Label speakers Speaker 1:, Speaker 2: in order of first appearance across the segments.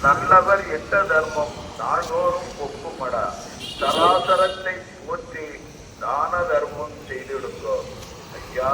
Speaker 1: நல்லவர் எட்ட தர்மம் நாள்தோறும் ஒப்புமடா. சராசரத்தை போற்றி தான தர்மம் செய்திடுங்கோ. ஐயா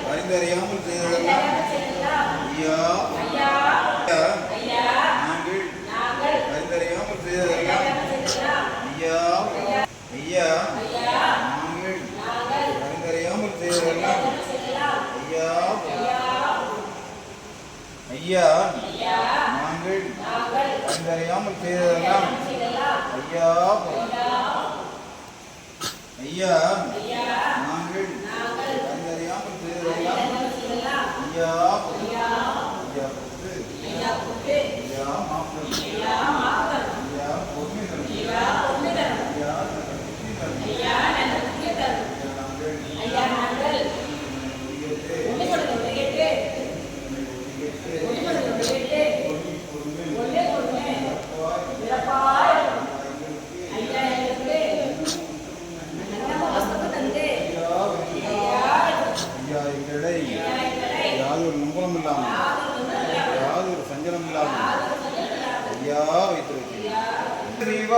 Speaker 2: அறிந்தறியாமல் செய்ததெல்லாம் நாங்கள் அறிந்தறியாமல் செய்ததெல்லாம் ஐயா நாங்கள் அறிந்தறியாமல் செய்ததெல்லாம் ஐயா நாங்கள் அறிந்தறியாமல் செய்ததெல்லாம் ஐயா நாங்கள் அறிந்தறியாமல் செய்ததெல்லாம் ஐயா பொறுத்து ஐயா மாற்றம் ஐயா பொறுமை யாதொரு நம்பலம் இல்லாமல் யாதொரு சஞ்சலம் இல்லாமல் ஐயா வைத்திருக்கிறேன்.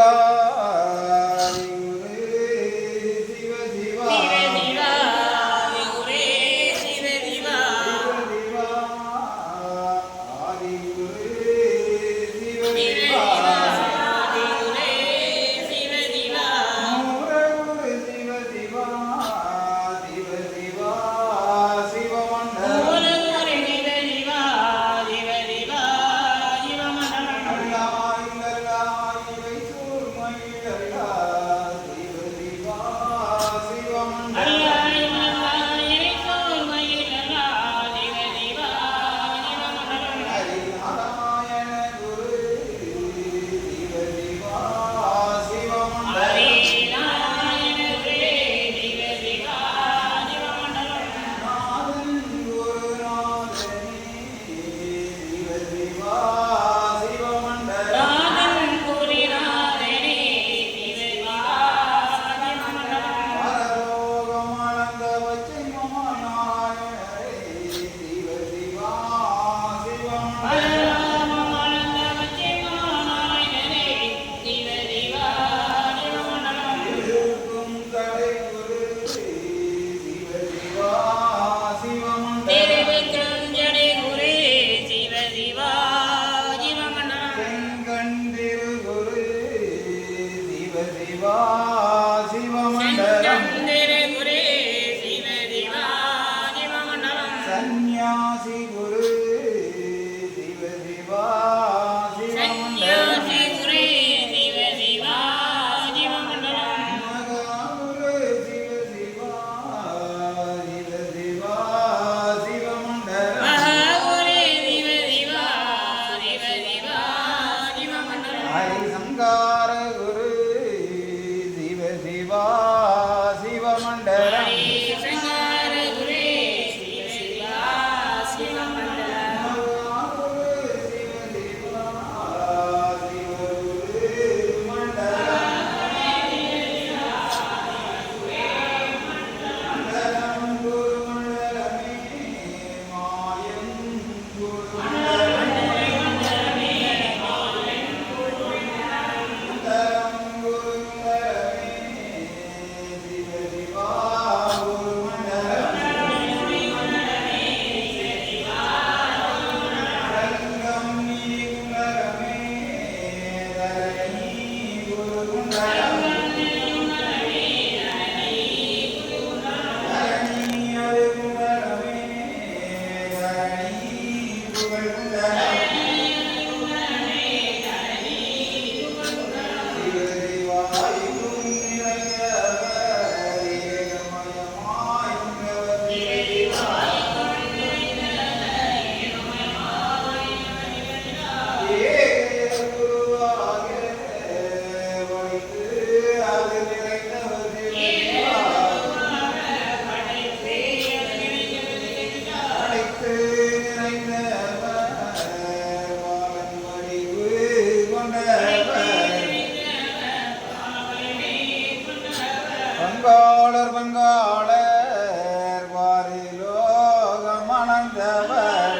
Speaker 2: அளந்தவர்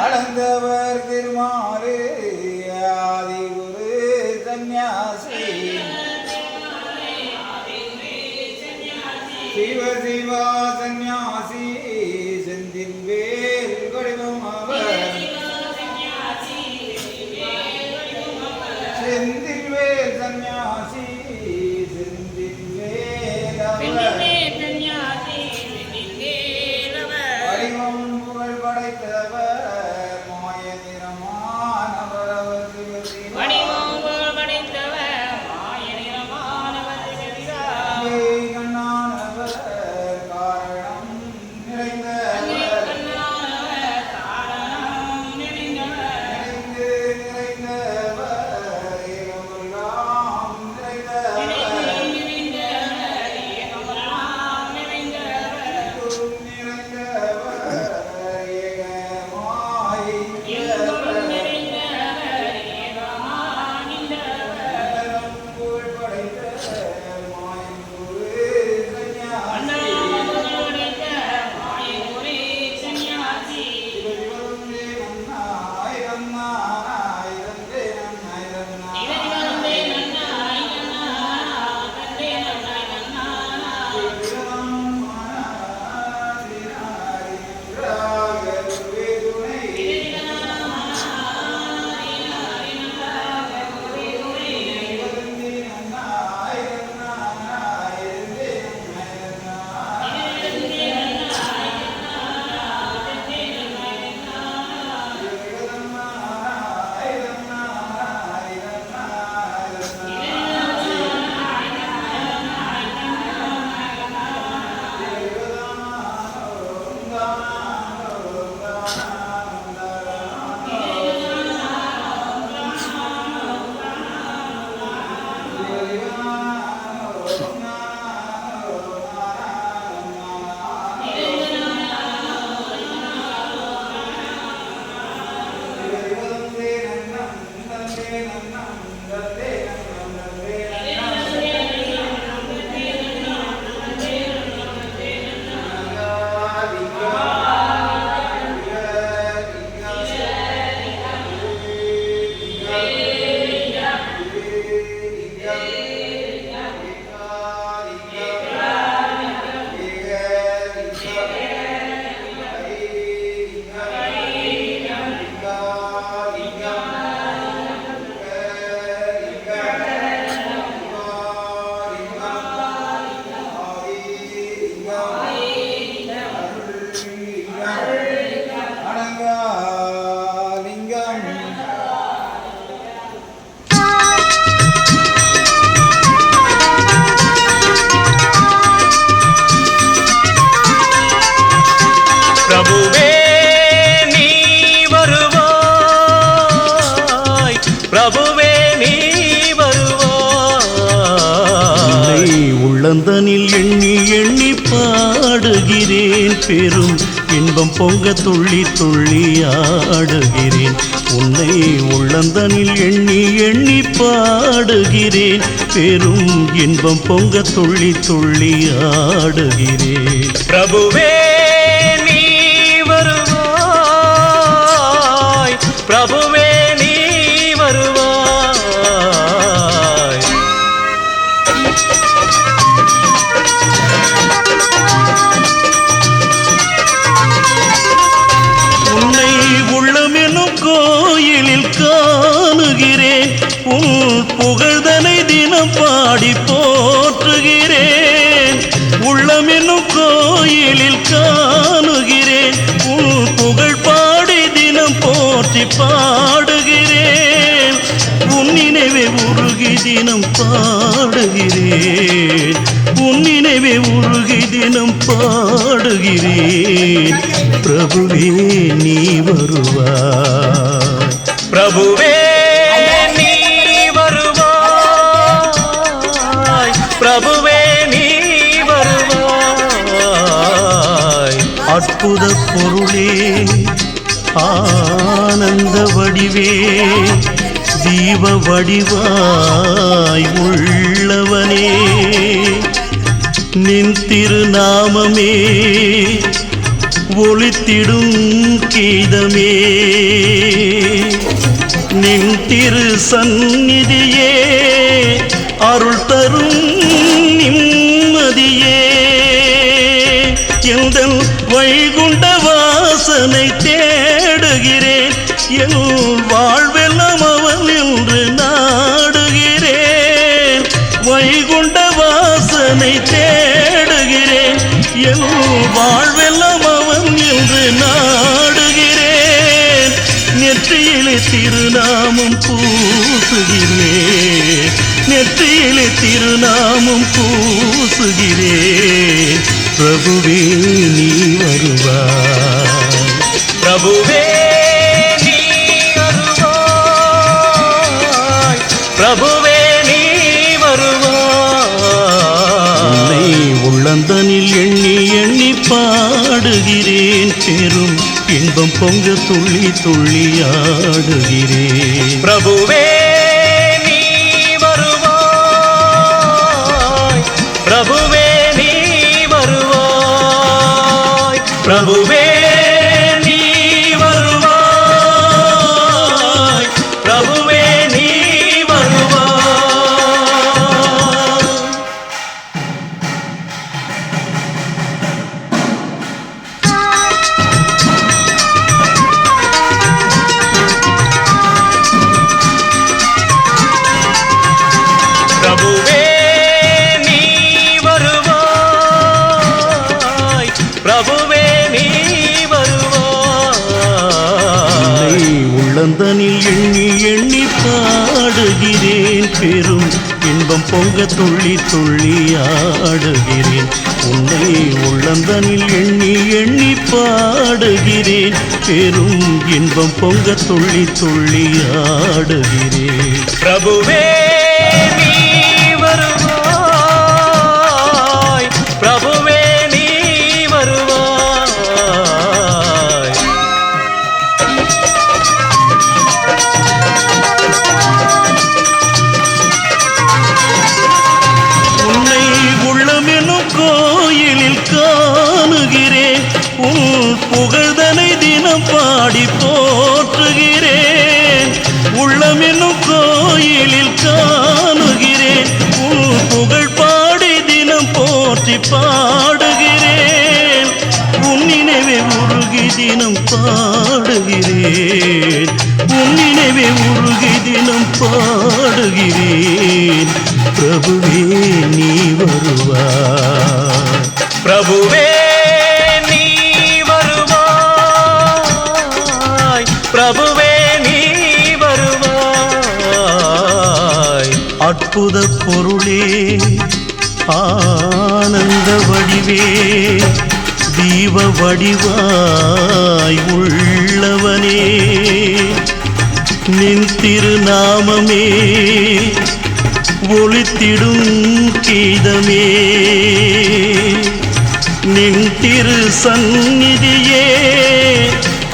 Speaker 2: அளந்தவர் திருமாலே ஆதிகுரு சந்நியாசி சிவ சிவா சந்நியாசி செந்தில் வேல் வடிவம் அவர் செந்தில் வேல் சந்நியாசி செந்தில் வேல் வடிவம் புகழ் படைத்தவர் மாய நிறமானவர் அவர் சிவசிவா கண்ணானவர் காரணம் நிறைந்தவர் நிறைந்தவர் ஏகமெல்லாம் நிறைந்தவர் ஏகமாய் புகழ் படைத்த மாயன் குரு சந்நியாசி சிவசிவந்தே நன்னாய் நன்னாய் தந்தே நன்னாய்
Speaker 3: பிரபுவே நீ வருவாய், பிரபுவே நீ வருவாய். உள்ளந்தனில் எண்ணி எண்ணி பாடுகிறேன், பெரும் இன்பம் பொங்க துள்ளி துள்ளி ஆடுகிறேன். உன்னை உள்ளந்தனில் எண்ணி எண்ணி பாடுகிறேன், பெரும் இன்பம் பொங்க துள்ளி துள்ளி ஆடுகிறேன். பிரபுவே பிரபுவே நீ வருவாய். உன்னை உள்ளமெனும் கோயிலில் காணுகிறேன், உன் புகழ்தனை தினம் பாடி போற்றுகிறேன். உள்ளமெனும் கோயிலில் காணுகிறேன், உன் புகழ் பாடி தினம் போற்றி பாடுகிறேன். உன் நினைவே உருகி தினம் பாடுகிறேன், உன் நினைவே உருகி தினம் பாடுகிறேன். பிரபுவே நீ வருவாய், பிரபுவே நீ வருவாய், பிரபுவே நீ வருவாய். அற்புத பொருளே ஆனந்த வடிவே, தீப வடிவாய் உள்ளவனே, நின் திருநாமமே ஒலித்திடும் கீதமே நின் திரு சந்நிதியே அருள் தரும் நிம்மதியே எந்தன் வைகுண்ட வாசனை தேடுகிறேன் என் வாழ்வெல்லாம் அவன் என்று நாடுகிறேன் வைகுண்ட வாசனை தேடுகிறேன் என் வாழ்வெல்லாம் அவன் என்று நாடுகிறேன் நெற்றியிலே திருநாமம் பூசுகிறேன் நெற்றியிலே திருநாமம் பூசுகிறேன் பிரபுவே நீ வருவாய் பிரபுவே நீ வருவாய் பிரபுவே நீ வருவாய் உள்ளந்தனில் எண்ணி எண்ணி பாடுகிறேன் பெரும் இன்பம் பொங்க துள்ளி துள்ளி ஆடுகிறேன் பிரபுவே நீ வருவாய் பிரபுவே நீ வருவாய் பிரபுவே நீ வருவாய் பிரபுவே நீ வருவாய் பிரபுவே நீ வருவாய் பிரபுவே நீ வருவாய் உள்ளந்தனில் எண்ணி எண்ணி பாடுகிறேன் பெரும் இன்பம் பொங்க துள்ளி துள்ளி ஆடுகிறேன் உன்னை உள்ளந்தனில் எண்ணி எண்ணி பாடுகிறேன் பெரும் இன்பம் பொங்க துள்ளி துள்ளி ஆடுகிறேன் பிரபுவே நீ வருவாய் பிரபுவே நீ வருவாய் உன்னை உள்ளமெனும் கோயிலில் காணுகிறேன் உன் புகழ்தனை தினம் பாடி போற்றுகிறேன் உள்ளமெனும் கோயிலில் காணுகிறேன் உன் புகழ் பாடி தினம் போற்றி பாடுகிறேன் உன் நினைவே உருகி தினம் பாடுகிறேன் உன் நினைவே உருகி தினம் பாடுகிறேன் பிரபுவே நீ வருவாய் பிரபுவே நீ வருவாய் பிரபுவே நீ வருவாய் அற்புத பொருளே ஆனந்த வடிவே தீப வடிவாய் உள்ளவனே நின் திருநாமமே ஒலித்திடும் கீதமே நின் திரு சந்நிதியே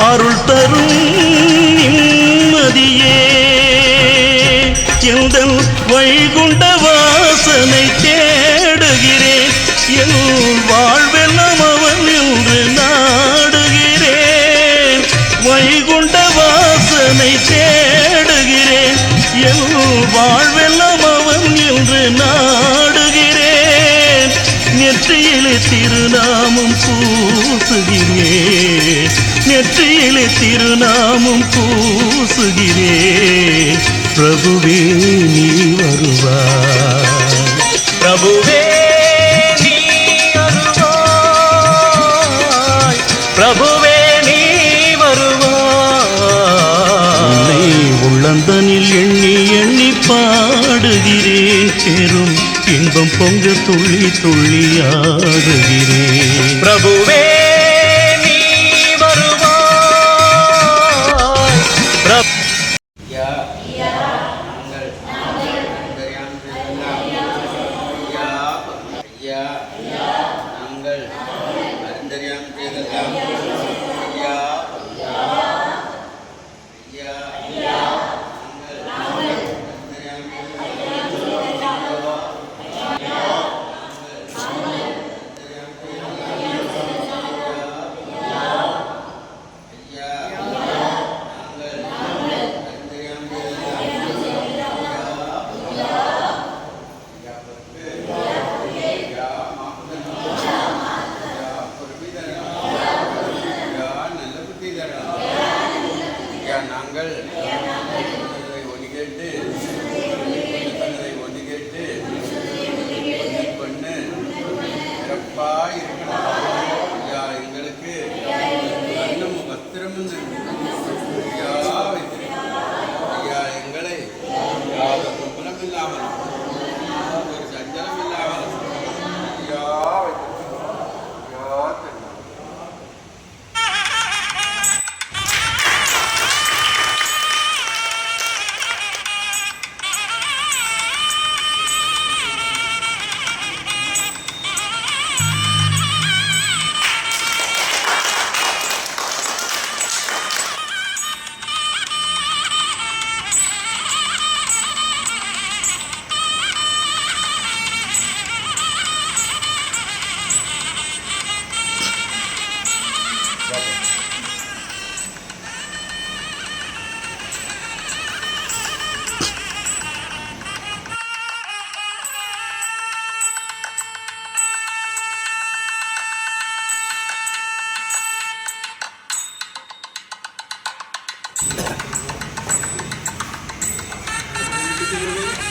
Speaker 3: அருள் தரும் நிம்மதியே எந்தன் வைகுண்ட வாசனை தேடுகிறேன் என் வாழ்வெல்லாம் அவன் என்று நாடுகிறேன் வைகுண்ட வாசனை தேடுகிறேன் என் வாழ்வெல்லாம் அவன் என்று நாடுகிறேன் நெற்றியிலே திருநாமம் பூசுகிறேன் நெற்றியிலே திருநாமம் பூசுகிறேன் பிரபுவே நீ வருவாய் பிரபுவே நீ வருவாய் பிரபுவே நீ வருவாய் உள்ளந்தனில் எண்ணி எண்ணி பாடுகிறேன் பெரும் இன்பம் பொங்க துள்ளி துள்ளி ஆடுகிறேன் பிரபுவே நீ வருவாய்
Speaker 2: நாங்கள் அறிந்தறியாமல் செய்தெல்லாம் ஐயா ஐயா நாங்கள் அறிந்தறியாமல் செய்தெல்லாம் கருப்பாய் இருக்கணும். ஐயா எங்களுக்கு கண்ணும் பத்திரமும் ஐயா வைத்திருக்கணும். ஐயா எங்களை யாரும் கும்பலம் இல்லாமல் ஒரு சஞ்சலம் இல்லாமல் ஐயா வைத்திருக்கணும். ஐயா திருநாள்
Speaker 4: Thank you.